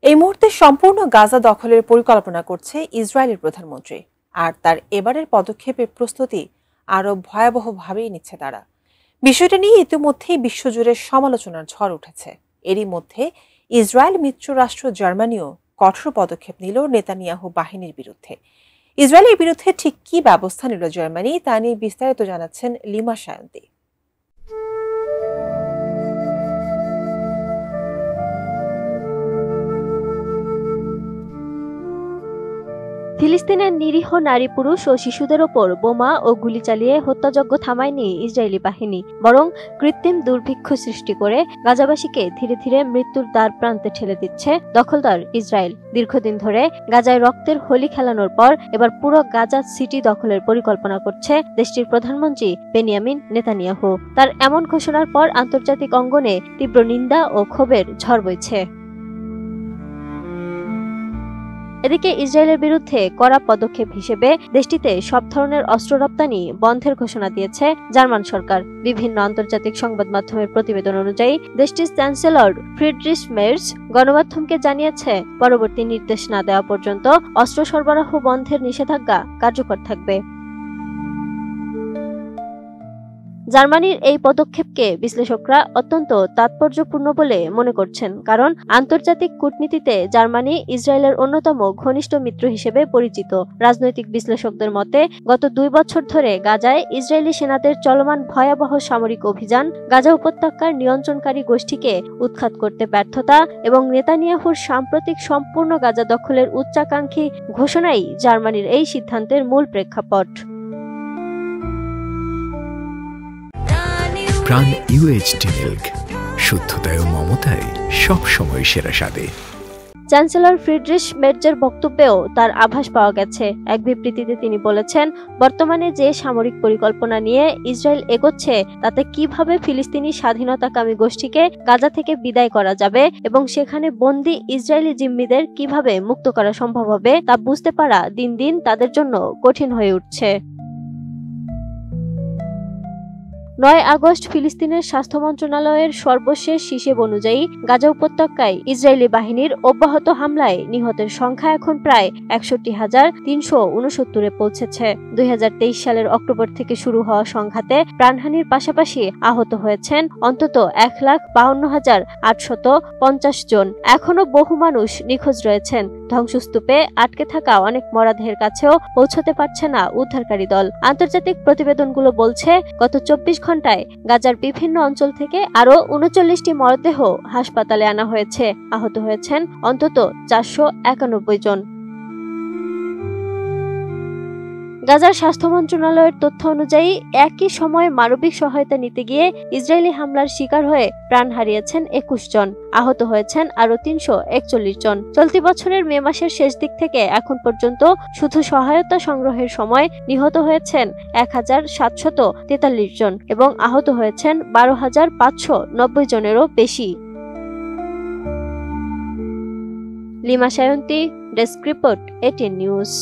এই মুহূর্তে সম্পূর্ণ গাজা দখলের পরিকল্পনা করছে ইসরায়েলের প্রধানমন্ত্রী, আর তার এবারের পদক্ষেপের প্রস্তুতি আরও ভয়াবহভাবেই নিচ্ছে তারা। বিষয়টা নিয়ে ইতিমধ্যেই বিশ্বজুড়ে সমালোচনার ঝড় উঠেছে। এরই মধ্যে ইসরায়েল মিত্ররাষ্ট্র জার্মানিও কঠোর পদক্ষেপ নিল নেতানিয়াহু বাহিনীর বিরুদ্ধে। ইসরায়েলের বিরুদ্ধে ঠিক কী ব্যবস্থা নিল জার্মানি, তা নিয়ে বিস্তারিত জানাচ্ছেন লিমা সায়ন্তী। ফিলিস্তিনের নিরীহ নারী, পুরুষ ও শিশুদের ওপর বোমা ও গুলি চালিয়ে হত্যাযজ্ঞ থামায়নি ইসরায়েলি বাহিনী, বরং কৃত্রিম দুর্ভিক্ষ সৃষ্টি করে গাজাবাসীকে ধীরে ধীরে মৃত্যুর দ্বার প্রান্তে ঠেলে দিচ্ছে দখলদার ইসরায়েল। দীর্ঘদিন ধরে গাজায় রক্তের হোলি খেলানোর পর এবার পুরো গাজা সিটি দখলের পরিকল্পনা করছে দেশটির প্রধানমন্ত্রী বেনিয়ামিন নেতানিয়াহু। তার এমন ঘোষণার পর আন্তর্জাতিক অঙ্গনে তীব্র নিন্দা ও ক্ষোভের ঝড় বইছে। এদিকে ইসরায়েলের বিরুদ্ধে কড়া পদক্ষেপ হিসেবে দেশটিতে সব ধরনের অস্ত্র রপ্তানি বন্ধের ঘোষণা দিয়েছে জার্মান সরকার। বিভিন্ন আন্তর্জাতিক সংবাদ মাধ্যমের প্রতিবেদন অনুযায়ী দেশটির চ্যান্সেলর ফ্রিডরিশ মের্জ গণমাধ্যমকে জানিয়েছে, পরবর্তী নির্দেশ না দেওয়া পর্যন্ত অস্ত্র সরবরাহ বন্ধের নিষেধাজ্ঞা কার্যকর থাকবে। জার্মানির এই পদক্ষেপকে বিশ্লেষকরা অত্যন্ত তাৎপর্যপূর্ণ বলে মনে করছেন, কারণ আন্তর্জাতিক কূটনীতিতে জার্মানি ইসরায়েলের অন্যতম ঘনিষ্ঠ মিত্র হিসেবে পরিচিত। রাজনৈতিক বিশ্লেষকদের মতে গত 2 বছর ধরে গাজায় ইসরায়েলি সেনাদের চলমান ভয়াবহ সামরিক অভিযান, গাজা উপত্যকার নিয়ন্ত্রণকারী গোষ্ঠীকে উৎখাত করতে ব্যর্থতা এবং নেতানিয়াহুর সাম্প্রতিক সম্পূর্ণ গাজা দখলের উচ্চাকাঙ্ক্ষী ঘোষণাই জার্মানির এই সিদ্ধান্তের মূল প্রেক্ষাপট। প্রাণ ইউএইচটি মিল্ক, শুদ্ধতায় ও মমতায় সবসময় সেরা স্বাদে। চ্যান্সেলর ফ্রিডরিশ মের্জের বক্তব্যেও তার আভাস পাওয়া গেছে। এক বিবৃতিতে তিনি বলেছেন, বর্তমানে যে সামরিক পরিকল্পনা নিয়ে ইসরায়েল এগোচ্ছে তাতে কিভাবে ফিলিস্তিনি স্বাধীনতাকামী গোষ্ঠীকে গাজা থেকে বিদায় করা যাবে এবং সেখানে বন্দী ইসরায়েলি জিম্মিদের কিভাবে মুক্ত করা সম্ভব হবে তা বুঝতে পারা দিন দিন তাদের জন্য কঠিন হয়ে উঠছে। 9 আগস্ট ফিলিস্তিনের স্বাস্থ্য মন্ত্রণালয়ের সর্বশেষ হিসেব অনুযায়ী গাজা উপত্যকায় ইসরায়েলি বাহিনীর অব্যাহত হামলায় নিহতের সংখ্যা এখন প্রায় 61,369-এ পৌঁছেছে। 2023 সালের অক্টোবর থেকে শুরু হওয়া সংঘাতে প্রাণহানির পাশাপাশি আহত হয়েছেন অন্তত 1,52,850 জন। এখনো বহু মানুষ নিখোঁজ রয়েছেন। ধ্বংসস্তূপে আটকে থাকা অনেক মরদেহের কাছেও পৌঁছতে পারছে না উদ্ধারকারী দল। আন্তর্জাতিক প্রতিবেদনগুলো বলছে, গত 24 ঘন্টায় গাজার বিভিন্ন অঞ্চল থেকে আরো 39টি মরদেহ হাসপাতালে আনা হয়েছে। আহত হয়েছেন অন্তত 491 জন। গাজার স্বাস্থ্য মন্ত্রণালয়ের তথ্য অনুযায়ী একই সময়ে মানবিক সহায়তা নিতে গিয়ে ইসরায়েলি হামলার শিকার হয়ে প্রাণ হারিয়েছেন 21 জন, আহত হয়েছেন আরো 341 জন। চলতি বছরের মে মাসের শেষ দিক থেকে এখন পর্যন্ত শুধু সহায়তা সংগ্রহের সময় নিহত হয়েছেন 1,743 জন এবং আহত হয়েছেন 12,590 জনেরও বেশি। Lima Sayanti, desk report, ATN news.